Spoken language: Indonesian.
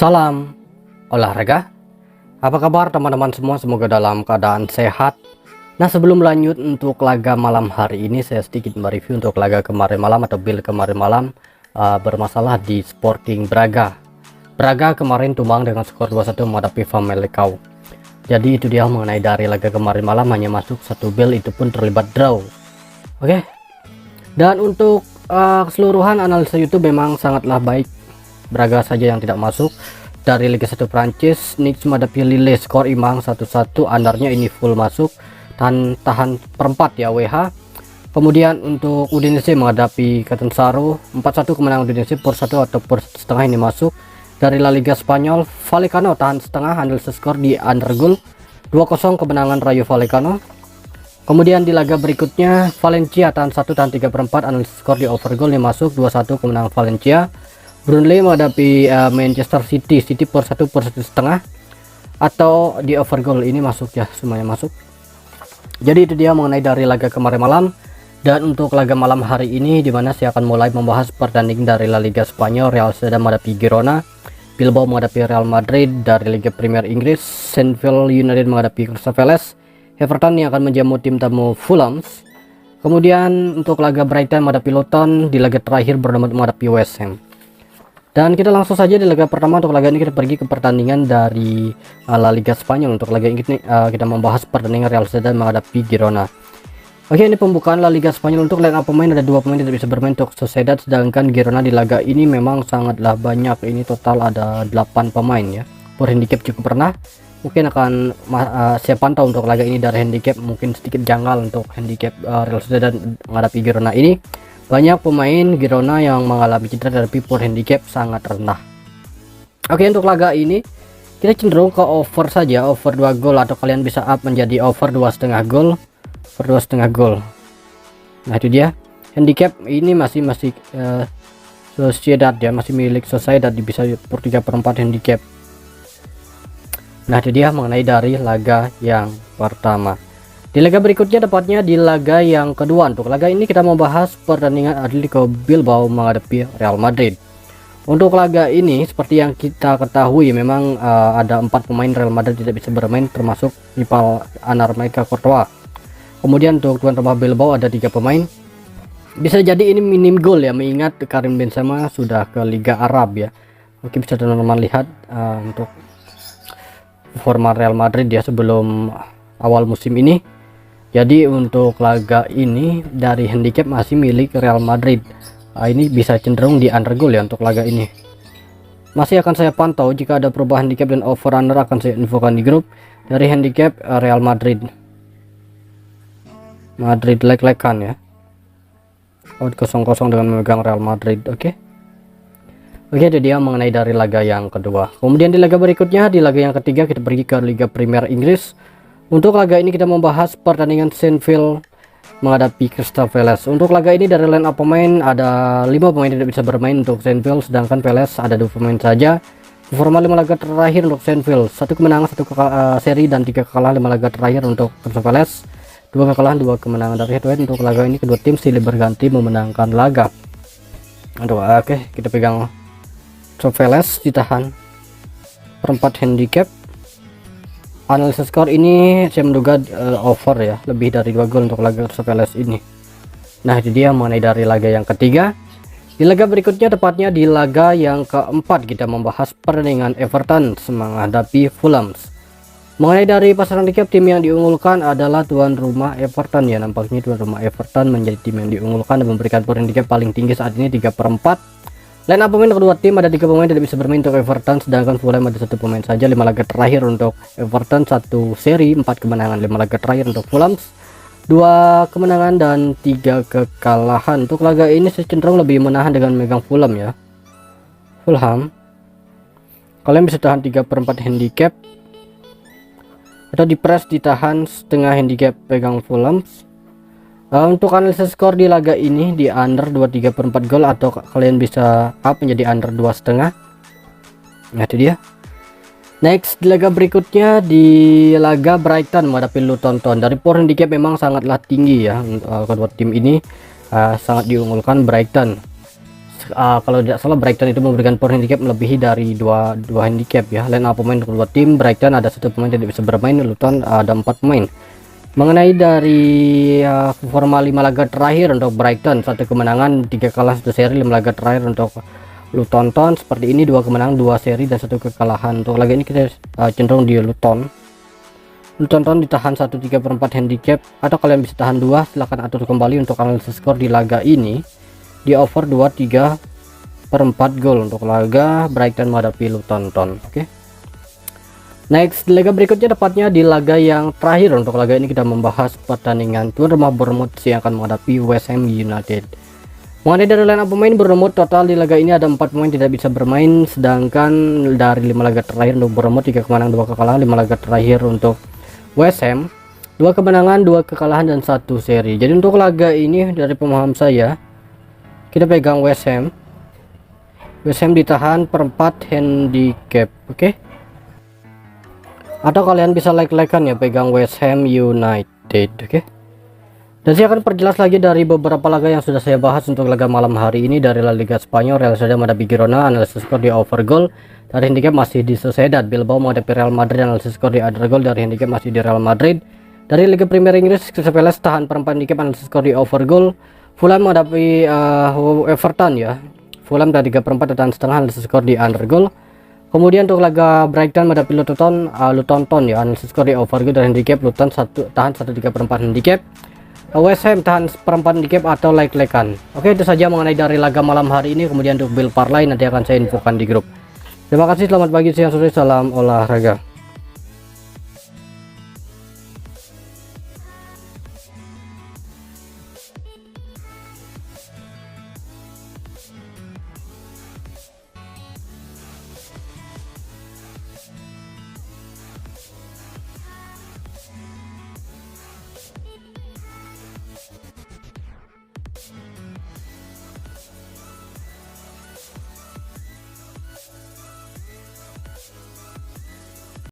Salam olahraga. Apa kabar teman-teman semua? Semoga dalam keadaan sehat. Nah, sebelum lanjut untuk laga malam hari ini, saya sedikit mereview untuk laga kemarin malam atau build kemarin malam bermasalah di Sporting Braga. Braga kemarin tumbang dengan skor 2-1 menghadapi Famalicão. Jadi itu dia mengenai dari laga kemarin malam, hanya masuk satu build, itu pun terlibat draw. Oke. Dan untuk keseluruhan analisa YouTube memang sangatlah baik. Braga saja yang tidak masuk. Dari Liga 1 Prancis, Nice menghadapi Lille skor imbang 1-1, undernya ini full masuk, tahan perempat ya WH. Kemudian untuk Udinese menghadapi Catanzaro 4-1 kemenangan Udinese, per 1 atau per setengah ini masuk. Dari La Liga Spanyol, Vallecano tahan setengah, analisa skor di under goal 2-0 kemenangan Rayo Vallecano. Kemudian di laga berikutnya Valencia tahan 1 tahan 3/4, analisa skor di over goal ini masuk 2-1 kemenangan Valencia. Burnley menghadapi Manchester City, per 1 per 1,5 atau di over goal ini masuk ya, semuanya masuk. Jadi itu dia mengenai dari laga kemarin malam. Dan untuk laga malam hari ini, dimana saya akan mulai membahas pertandingan dari La Liga Spanyol, Real Sociedad menghadapi Girona, Bilbao menghadapi Real Madrid. Dari Liga Premier Inggris, Sheffield United menghadapi Crystal Palace, Everton yang akan menjamu tim tamu Fulham. Kemudian untuk laga Brighton menghadapi Luton, di laga terakhir Bournemouth menghadapi West Ham. Dan kita langsung saja di laga pertama. Untuk laga ini kita pergi ke pertandingan dari La Liga Spanyol. Untuk laga ini kita membahas pertandingan Real Sociedad menghadapi Girona. Oke, ini pembukaan La Liga Spanyol. Untuk line up pemain, ada 2 pemain tidak bisa bermain untuk Sociedad, sedangkan Girona di laga ini memang sangatlah banyak. Ini total ada 8 pemain ya. Per handicap cukup pernah. Mungkin akan saya pantau untuk laga ini dari handicap, mungkin sedikit janggal untuk handicap Real Sociedad menghadapi Girona ini. Banyak pemain Girona yang mengalami cedera, tapi per handicap sangat rendah. Oke, untuk laga ini kita cenderung ke over saja, over 2 gol, atau kalian bisa up menjadi over 2,5 gol, per 2,5 gol. Nah, itu dia handicap ini masih Sociedad ya, masih milik Sociedad, bisa per 3/4 handicap. Nah, itu dia mengenai dari laga yang pertama. Di laga berikutnya, tepatnya di laga yang kedua. Untuk laga ini kita membahas pertandingan Atletico Bilbao menghadapi Real Madrid. Untuk laga ini seperti yang kita ketahui, memang ada 4 pemain Real Madrid tidak bisa bermain, termasuk rival anar mereka Courtois. Kemudian untuk tuan rumah Bilbao ada 3 pemain. Bisa jadi ini minim gol ya, mengingat Karim Benzema sudah ke Liga Arab ya. Mungkin bisa teman-teman lihat untuk forma Real Madrid ya sebelum awal musim ini. Jadi untuk laga ini dari handicap masih milik Real Madrid. Ini bisa cenderung di under goal ya untuk laga ini. Masih akan saya pantau, jika ada perubahan handicap dan over under akan saya infokan di grup. Dari handicap Real Madrid. Madrid leg-legan ya. Out 0-0 dengan memegang Real Madrid. Oke, itu dia mengenai dari laga yang kedua. Kemudian di laga berikutnya, di laga yang ketiga, kita pergi ke Liga Premier Inggris. Untuk laga ini kita membahas pertandingan Sheffield menghadapi Crystal Palace. Untuk laga ini dari line up pemain ada 5 pemain tidak bisa bermain untuk Sheffield, sedangkan Palace ada 2 pemain saja. Formal 5 laga terakhir untuk Sheffield, 1 kemenangan, 1 seri, dan 3 kekalahan 5 laga terakhir untuk Crystal Palace, 2 kekalahan 2 kemenangan. Dari head to head untuk laga ini kedua tim silih berganti memenangkan laga. Oke, kita pegang Crystal Palace ditahan perempat handicap. Analisa skor ini saya menduga over ya, lebih dari 2 gol untuk laga Crystal Palace ini. Nah, itu dia mengenai dari laga yang ketiga. Di laga berikutnya, tepatnya di laga yang keempat, kita membahas pertandingan Everton menghadapi Fulham. Mengenai dari pasaran handicap, tim yang diunggulkan adalah tuan rumah Everton ya. Nampaknya tuan rumah Everton menjadi tim yang diunggulkan dan memberikan handicap paling tinggi saat ini 3/4. Line up pemain kedua tim ada 3 pemain tidak bisa bermain untuk Everton, sedangkan Fulham ada 1 pemain saja. 5 laga terakhir untuk Everton 1 seri, 4 kemenangan. 5 laga terakhir untuk Fulham 2 kemenangan dan 3 kekalahan. Untuk laga ini saya cenderung lebih menahan dengan megang Fulham ya. Fulham kalian bisa tahan 3/4 handicap, atau di press ditahan setengah handicap pegang Fulham. Untuk analisis skor di laga ini di under 2,3/4 gol, atau kalian bisa up menjadi under 2,5. Nah, itu dia. Next, di laga berikutnya, di laga Brighton menghadapi Luton Town. Dari power handicap memang sangatlah tinggi ya. Kedua tim ini sangat diunggulkan Brighton. kalau tidak salah Brighton itu memberikan power handicap melebihi dari dua handicap ya. Line up pemain untuk dua tim, Brighton ada satu pemain tidak bisa bermain, Luton ada 4 pemain. Mengenai dari forma 5 laga terakhir untuk Brighton, 1 kemenangan 3 kalah 1 seri. 5 laga terakhir untuk Luton Town seperti ini, 2 kemenangan 2 seri dan 1 kekalahan. Untuk laga ini kita cenderung di Luton Town ditahan 1/3/4 handicap, atau kalian bisa tahan 2. Silahkan atur kembali untuk analisis skor di laga ini di over 2/3/4 gol untuk laga Brighton menghadapi Luton Town. Oke. Next, di laga berikutnya tepatnya di laga yang terakhir. Untuk laga ini kita membahas pertandingan tuan rumah Bournemouth yang akan menghadapi West Ham United. Mengenai dari line up pemain Bournemouth, total di laga ini ada 4 pemain tidak bisa bermain, sedangkan dari 5 laga terakhir untuk Bournemouth 3 kemenangan 2 kekalahan. 5 laga terakhir untuk West Ham 2 kemenangan 2 kekalahan dan 1 seri. Jadi untuk laga ini dari pemahaman saya, kita pegang West Ham ditahan per 4 handicap. Oke. Atau kalian bisa like-likean ya, pegang West Ham United. Oke. Dan saya akan perjelas lagi dari beberapa laga yang sudah saya bahas untuk laga malam hari ini. Dari La Liga Spanyol, Real Sociedad menghadapi Girona, analisis skor di over goal. Dari handicap masih di Sociedad. Bilbao menghadapi Real Madrid, analisis skor di under goal. Dari handicap masih di Real Madrid. Dari Liga Premier Inggris, Crystal Palace tahan per 4 handicap, analisis skor di over goal. Fulham menghadapi Everton ya. Fulham dari 3/4 dan setengah, analisis skor di under goal. Kemudian untuk laga Brighton menghadapi Luton Town ya, analisis skor di over goal. Dari handicap Luton tahan 1/3/4 handicap. West Ham tahan seperempat handicap atau like-lekan. Oke, itu saja mengenai dari laga malam hari ini. Kemudian untuk build parlay nanti akan saya infokan di grup. Terima kasih, selamat pagi, siang, sore, salam olahraga.